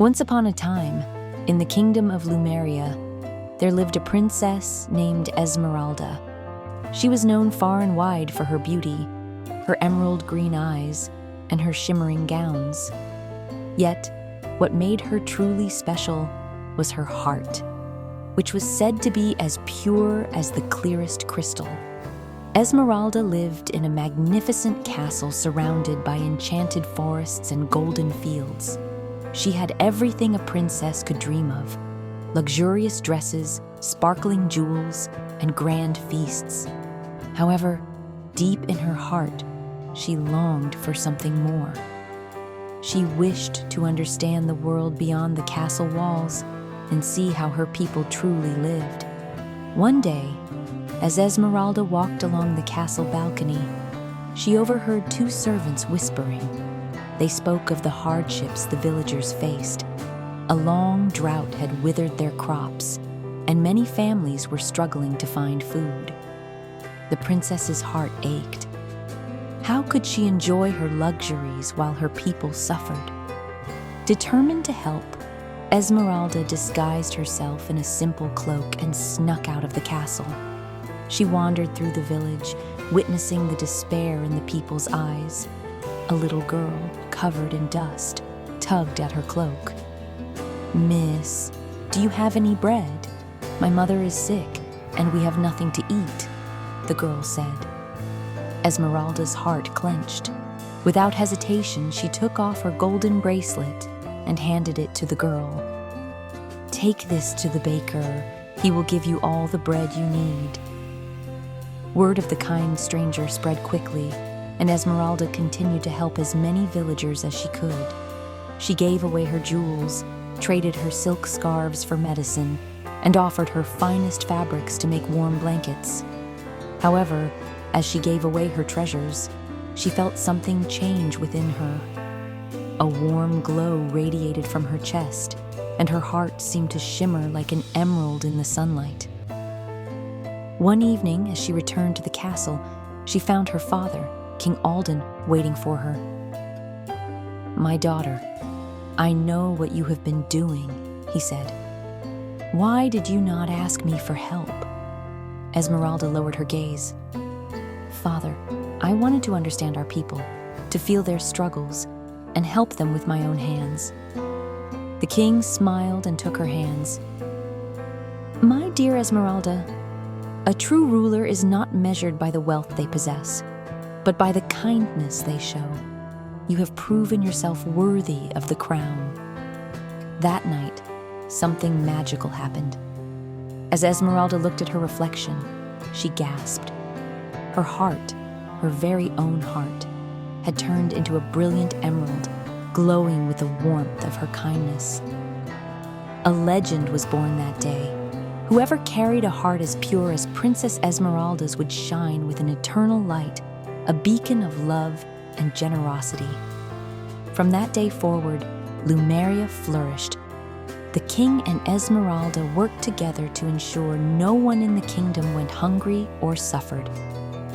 Once upon a time, in the kingdom of Lumeria, there lived a princess named Esmeralda. She was known far and wide for her beauty, her emerald green eyes, and her shimmering gowns. Yet, what made her truly special was her heart, which was said to be as pure as the clearest crystal. Esmeralda lived in a magnificent castle surrounded by enchanted forests and golden fields. She had everything a princess could dream of: luxurious dresses, sparkling jewels, and grand feasts. However, deep in her heart, she longed for something more. She wished to understand the world beyond the castle walls and see how her people truly lived. One day, as Esmeralda walked along the castle balcony, she overheard two servants whispering. They spoke of the hardships the villagers faced. A long drought had withered their crops, and many families were struggling to find food. The princess's heart ached. How could she enjoy her luxuries while her people suffered? Determined to help, Esmeralda disguised herself in a simple cloak and snuck out of the castle. She wandered through the village, witnessing the despair in the people's eyes. A little girl, covered in dust, tugged at her cloak. "Miss, do you have any bread? My mother is sick, and we have nothing to eat," the girl said. Esmeralda's heart clenched. Without hesitation, she took off her golden bracelet and handed it to the girl. "Take this to the baker. He will give you all the bread you need." Word of the kind stranger spread quickly, and Esmeralda continued to help as many villagers as she could. She gave away her jewels, traded her silk scarves for medicine, and offered her finest fabrics to make warm blankets. However, as she gave away her treasures, she felt something change within her. A warm glow radiated from her chest, and her heart seemed to shimmer like an emerald in the sunlight. One evening, as she returned to the castle, she found her father, King Alden, waiting for her. "My daughter, I know what you have been doing," he said. "Why did you not ask me for help?" Esmeralda lowered her gaze. "Father, I wanted to understand our people, to feel their struggles, and help them with my own hands." The king smiled and took her hands. "My dear Esmeralda, a true ruler is not measured by the wealth they possess, but by the kindness they show. You have proven yourself worthy of the crown." That night, something magical happened. As Esmeralda looked at her reflection, she gasped. Her heart, her very own heart, had turned into a brilliant emerald, glowing with the warmth of her kindness. A legend was born that day. Whoever carried a heart as pure as Princess Esmeralda's would shine with an eternal light, a beacon of love and generosity. From that day forward, Lumeria flourished. The king and Esmeralda worked together to ensure no one in the kingdom went hungry or suffered.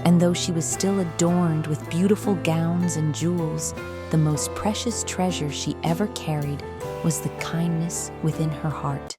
And though she was still adorned with beautiful gowns and jewels, the most precious treasure she ever carried was the kindness within her heart.